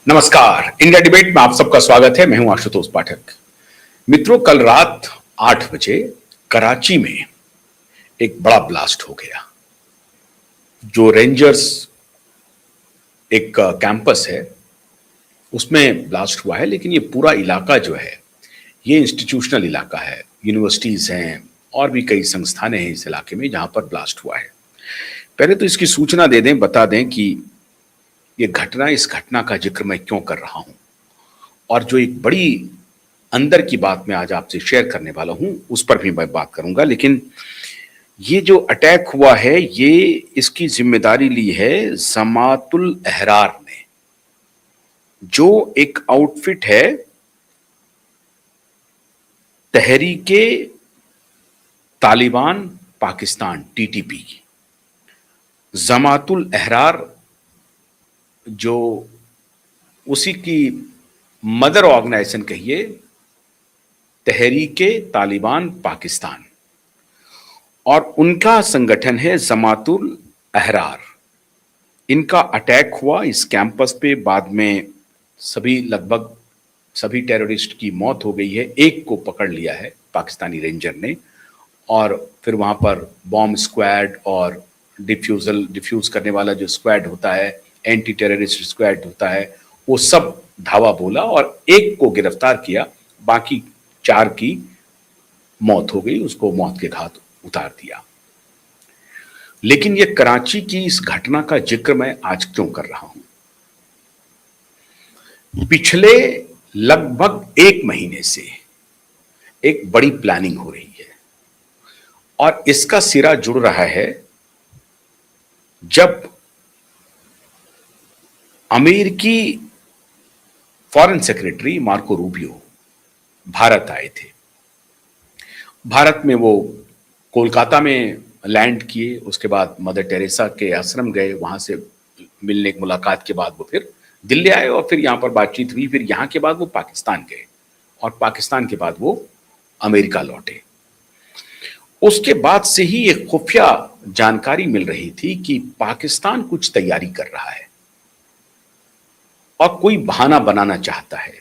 नमस्कार। India debate में आप सबका स्वागत है। मैं हूं आशुतोष पाठक। मित्रों, कल रात 8 बजे कराची में एक बड़ा ब्लास्ट हो गया। जो रेंजर्स एक कैंपस है उसमें ब्लास्ट हुआ है, लेकिन ये पूरा इलाका जो है ये इंस्टीट्यूशनल इलाका है। यूनिवर्सिटीज हैं और भी कई संस्थानें हैं इस इलाके में जहां पर ब्लास्ट हुआ है। पहले तो इसकी सूचना दे दें, बता दें कि इस घटना का जिक्र मैं क्यों कर रहा हूं, और जो एक बड़ी अंदर की बात मैं आज आपसे शेयर करने वाला हूं उस पर भी मैं बात करूंगा। लेकिन ये जो अटैक हुआ है ये इसकी जिम्मेदारी ली है जमातुल अहरार ने, जो एक आउटफिट है तहरीके तालिबान पाकिस्तान टीटीपी की। जमातुल अहरार जो उसी की मदर ऑर्गेनाइजेशन कहिए, तहरीके तालिबान पाकिस्तान, और उनका संगठन है जमातुल अहरार। इनका अटैक हुआ इस कैंपस पे। बाद में लगभग सभी टेररिस्ट की मौत हो गई है। एक को पकड़ लिया है पाकिस्तानी रेंजर ने, और फिर वहां पर बॉम्ब स्क्वाड और डिफ्यूज करने वाला जो स्क्वाड होता है, एंटी टेररिस्ट स्क्वाड होता है, वो सब धावा बोला और एक को गिरफ्तार किया। बाकी 4 की मौत हो गई, उसको मौत के घाट उतार दिया। लेकिन ये कराची की इस घटना का जिक्र मैं आज क्यों कर रहा हूं? पिछले लगभग 1 महीने से एक बड़ी प्लानिंग हो रही है और इसका सिरा जुड़ रहा है जब अमेरिकी foreign secretary Marco Rubio Bharat आए थे। भारत में वो कोलकाता में लैंड किए, उसके बाद मदर टेरेसा के आश्रम गए, वहां से मिलने की मुलाकात के बाद वो फिर दिल्ली आए और फिर यहां पर बातचीत हुई। फिर यहां के बाद वो पाकिस्तान गए और पाकिस्तान के बाद वो अमेरिका लौटे। उसके बाद से ही एक खुफिया जानकारी मिल रही थी कि पाकिस्तान कुछ तैयारी कर रहा है और कोई बहाना बनाना चाहता है।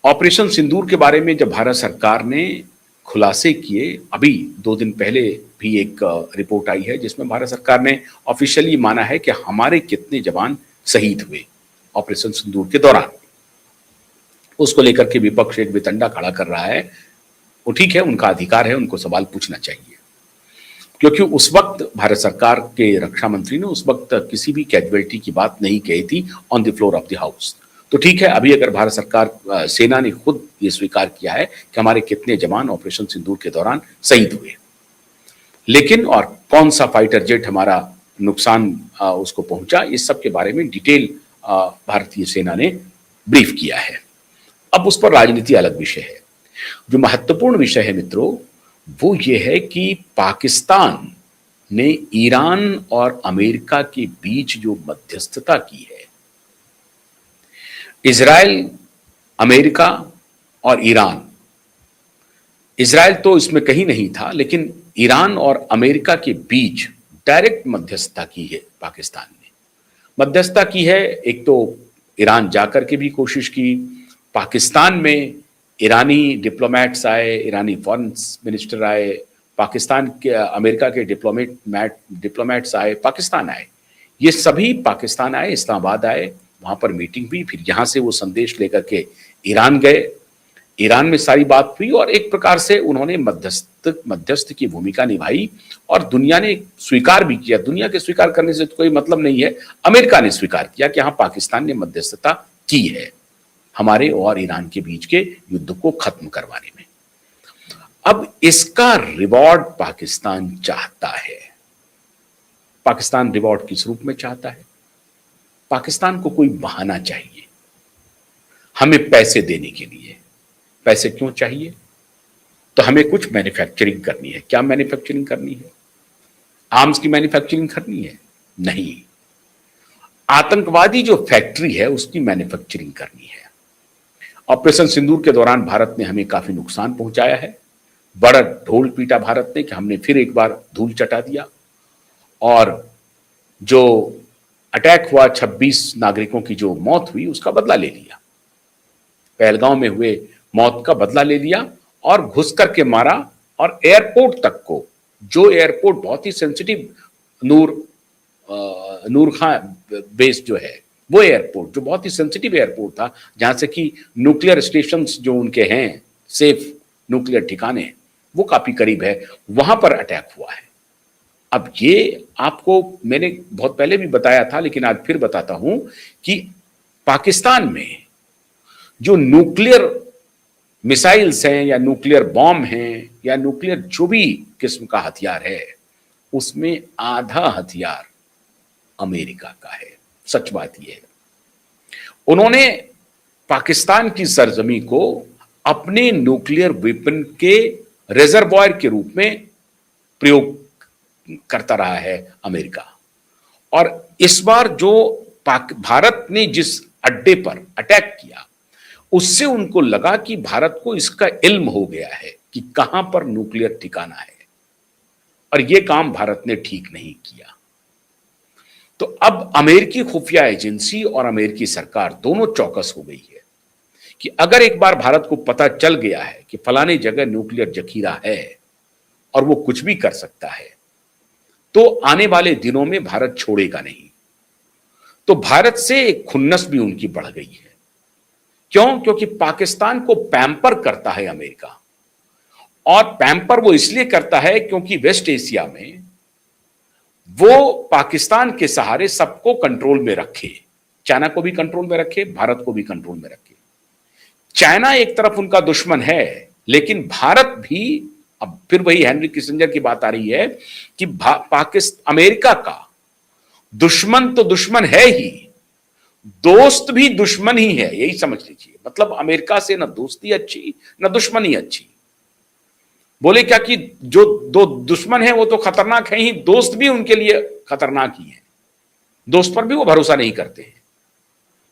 ऑपरेशन सिंदूर के बारे में जब भारत सरकार ने खुलासे किए, अभी 2 दिन पहले भी एक रिपोर्ट आई है जिसमें भारत सरकार ने ऑफिशियली माना है कि हमारे कितने जवान शहीद हुए ऑपरेशन सिंदूर के दौरान। उसको लेकर के विपक्ष एक वितंडा खड़ा कर रहा है। वो ठीक है, उनका अधिकार है, उनको सवाल पूछना चाहिए, क्योंकि उस वक्त भारत सरकार के रक्षा मंत्री ने उस वक्त किसी भी कैजुअलिटी की बात नहीं कही थी on the floor of the house. तो ठीक है, अभी अगर भारत सरकार सेना ने खुद ये स्वीकार किया है कि हमारे कितने जवान ऑपरेशन सिंदूर के दौरान शहीद हुए, लेकिन और कौन सा फाइटर जेट हमारा नुकसान उसको पहुंचा, इस सब के बारे में डिटेल भारतीय सेना ने ब्रीफ किया है। अब उस पर राजनीति अलग विषय है। जो महत्वपूर्ण विषय है मित्रों, वो ये है कि पाकिस्तान ने ईरान और अमेरिका के बीच जो मध्यस्थता की है, इजराइल, अमेरिका और ईरान, इजराइल तो इसमें कहीं नहीं था, लेकिन ईरान और अमेरिका के बीच डायरेक्ट मध्यस्थता की है पाकिस्तान ने। मध्यस्थता की है, एक तो ईरान जाकर के भी कोशिश की, पाकिस्तान में ईरानी डिप्लोमेट्स आए, ईरानी फॉरेन मिनिस्टर आए, पाकिस्तान के अमेरिका के डिप्लोमेट्स आए, पाकिस्तान आए, ये सभी पाकिस्तान आए, इस्लामाबाद आए, वहां पर मीटिंग हुई। फिर यहां से वो संदेश लेकर के ईरान गए, ईरान में सारी बात हुई और एक प्रकार से उन्होंने मध्यस्थ की भूमिका निभाई और दुनिया ने स्वीकार भी किया। दुनिया के स्वीकार करने से तो कोई मतलब नहीं है, अमेरिका ने स्वीकार किया कि हाँ, पाकिस्तान ने मध्यस्थता की है हमारे और ईरान के बीच के युद्ध को खत्म करवाने में। अब इसका रिवॉर्ड पाकिस्तान चाहता है। पाकिस्तान रिवॉर्ड किस रूप में चाहता है? पाकिस्तान को कोई बहाना चाहिए हमें पैसे देने के लिए। पैसे क्यों चाहिए? तो हमें कुछ मैन्युफैक्चरिंग करनी है। क्या मैन्युफैक्चरिंग करनी है? आर्म्स की मैन्युफैक्चरिंग करनी है? नहीं, आतंकवादी जो फैक्ट्री है उसकी मैन्युफैक्चरिंग करनी है। ऑपरेशन सिंदूर के दौरान भारत ने हमें काफी नुकसान पहुंचाया है। बड़ा ढोल पीटा भारत ने कि हमने फिर एक बार धूल चटा दिया, और जो अटैक हुआ, 26 नागरिकों की जो मौत हुई उसका बदला ले लिया, पहलगांव में हुए मौत का बदला ले लिया और घुस करके मारा। और एयरपोर्ट तक को, जो एयरपोर्ट बहुत ही सेंसिटिव, नूर खान बेस जो है, वो एयरपोर्ट जो बहुत ही सेंसिटिव एयरपोर्ट था, जहां से कि न्यूक्लियर स्टेशन जो उनके हैं, सेफ न्यूक्लियर ठिकाने, वो काफी करीब है, वहां पर अटैक हुआ है। अब ये आपको मैंने बहुत पहले भी बताया था, लेकिन आज फिर बताता हूं कि पाकिस्तान में जो न्यूक्लियर मिसाइल्स हैं या न्यूक्लियर बॉम्ब हैं या न्यूक्लियर जो भी किस्म का हथियार है, उसमें आधा हथियार अमेरिका का है। सच बात यह है, उन्होंने पाकिस्तान की सरजमी को अपने न्यूक्लियर वेपन के रिजर्वॉयर के रूप में प्रयोग करता रहा है अमेरिका। और इस बार जो भारत ने जिस अड्डे पर अटैक किया, उससे उनको लगा कि भारत को इसका इल्म हो गया है कि कहां पर न्यूक्लियर ठिकाना है, और यह काम भारत ने ठीक नहीं किया। तो अब अमेरिकी खुफिया एजेंसी और अमेरिकी सरकार दोनों चौकस हो गई है कि अगर एक बार भारत को पता चल गया है कि फलाने जगह न्यूक्लियर जखीरा है और वो कुछ भी कर सकता है, तो आने वाले दिनों में भारत छोड़ेगा नहीं। तो भारत से खुन्नस भी उनकी बढ़ गई है। क्यों? क्योंकि पाकिस्तान को पैम्पर करता है अमेरिका, और पैम्पर वो इसलिए करता है क्योंकि वेस्ट एशिया में वो पाकिस्तान के सहारे सबको कंट्रोल में रखे, चाइना को भी कंट्रोल में रखे, भारत को भी कंट्रोल में रखे। चाइना एक तरफ उनका दुश्मन है, लेकिन भारत भी, अब फिर वही हेनरी किसिंजर की बात आ रही है कि पाकिस्तान अमेरिका का दुश्मन तो दुश्मन है ही, दोस्त भी दुश्मन ही है, यही समझ लीजिए। मतलब अमेरिका से ना दोस्ती अच्छी ना दुश्मनी अच्छी। बोले क्या कि जो दो दुश्मन है वो तो खतरनाक है ही, दोस्त भी उनके लिए खतरनाक ही है। दोस्त पर भी वो भरोसा नहीं करते हैं,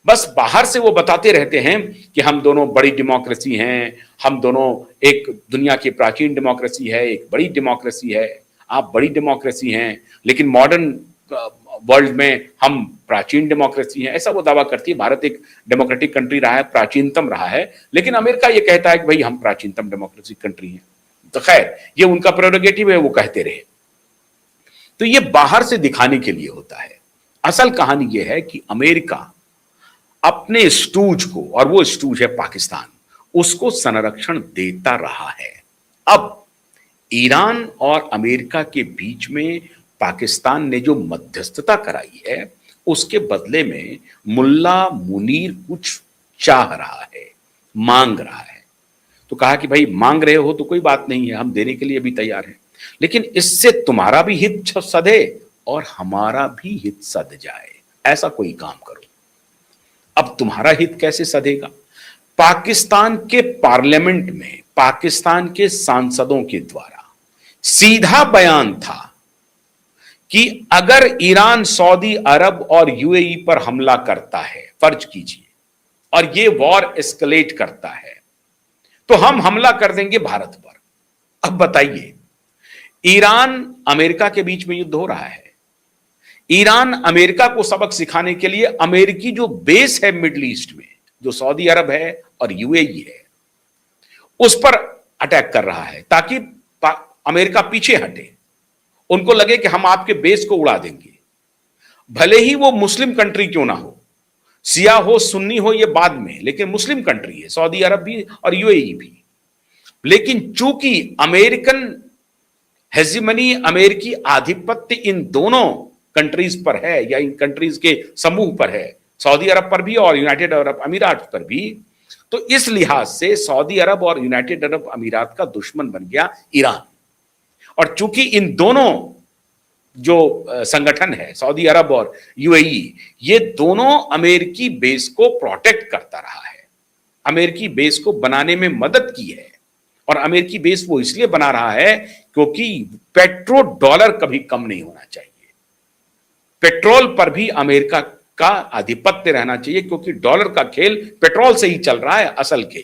बस बाहर से वो बताते रहते हैं कि हम दोनों बड़ी डेमोक्रेसी हैं, हम दोनों एक दुनिया की प्राचीन डेमोक्रेसी है, एक बड़ी डेमोक्रेसी है, आप बड़ी डेमोक्रेसी हैं, लेकिन मॉडर्न वर्ल्ड में हम प्राचीन डेमोक्रेसी हैं, ऐसा वो दावा करती है। भारत एक डेमोक्रेटिक कंट्री रहा है, प्राचीनतम रहा है, लेकिन अमेरिका ये कहता है कि भाई हम प्राचीनतम डेमोक्रेटिक कंट्री हैं। तो खैर, ये उनका प्रेरोगेटिव है, वो कहते रहे। तो ये बाहर से दिखाने के लिए होता है। असल कहानी ये है कि अमेरिका अपने स्टूज को, और वो स्टूज है पाकिस्तान, उसको संरक्षण देता रहा है। अब ईरान और अमेरिका के बीच में पाकिस्तान ने जो मध्यस्थता कराई है, उसके बदले में मुल्ला मुनीर कुछ चाह रहा है, मांग रहा है। तो कहा कि भाई मांग रहे हो तो कोई बात नहीं है, हम देने के लिए भी तैयार हैं, लेकिन इससे तुम्हारा भी हित सधे और हमारा भी हित सध जाए, ऐसा कोई काम करो। अब तुम्हारा हित कैसे सधेगा? पाकिस्तान के पार्लियामेंट में पाकिस्तान के सांसदों के द्वारा सीधा बयान था कि अगर ईरान सऊदी अरब और यूएई पर हमला करता है, फर्ज कीजिए, और ये वॉर एस्केलेट करता है, तो हम हमला कर देंगे भारत पर। अब बताइए, ईरान अमेरिका के बीच में युद्ध हो रहा है, ईरान अमेरिका को सबक सिखाने के लिए अमेरिकी जो बेस है मिडिल ईस्ट में, जो सऊदी अरब है और यूएई है, उस पर अटैक कर रहा है ताकि अमेरिका पीछे हटे, उनको लगे कि हम आपके बेस को उड़ा देंगे। भले ही वो मुस्लिम कंट्री क्यों ना हो, शिया हो सुन्नी हो ये बाद में, लेकिन मुस्लिम कंट्री है सऊदी अरब भी और यूएई भी। लेकिन चूंकि अमेरिकन हेजिमनी, अमेरिकी आधिपत्य इन दोनों कंट्रीज पर है, या इन कंट्रीज के समूह पर है, सऊदी अरब पर भी और यूनाइटेड अरब अमीरात पर भी, तो इस लिहाज से सऊदी अरब और यूनाइटेड अरब अमीरात का दुश्मन बन गया ईरान। और चूंकि इन दोनों जो संगठन है, सऊदी अरब और यूएई, ये दोनों अमेरिकी बेस को प्रोटेक्ट करता रहा है, अमेरिकी बेस को बनाने में मदद की है। और अमेरिकी बेस वो इसलिए बना रहा है क्योंकि पेट्रो डॉलर कभी कम नहीं होना चाहिए, पेट्रोल पर भी अमेरिका का आधिपत्य रहना चाहिए, क्योंकि डॉलर का खेल पेट्रोल से ही चल रहा है, असल खेल।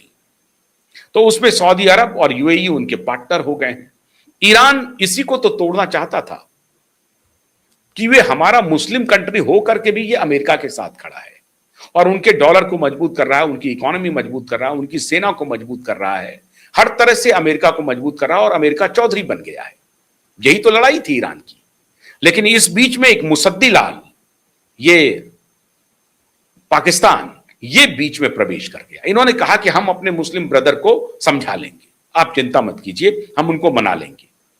तो उसमें सऊदी अरब और यूएई उनके पार्टनर हो गए हैं। ईरान इसी को तो तोड़ना चाहता था, कि वे हमारा मुस्लिम कंट्री हो करके भी ये अमेरिका के साथ खड़ा है और उनके डॉलर को मजबूत कर रहा है, उनकी इकोनॉमी मजबूत कर रहा है, उनकी सेना को मजबूत कर रहा है, हर तरह से अमेरिका को मजबूत कर रहा है और अमेरिका चौधरी बन गया है। यही तो लड़ाई थी ईरान की। लेकिन इस बीच में एक मुसद्दी लाल, ये पाकिस्तान, ये बीच में प्रवेश कर गया। इन्होंने कहा कि हम अपने मुस्लिम ब्रदर को समझा लेंगे, आप चिंता मत कीजिए, हम उनको मना लेंगे।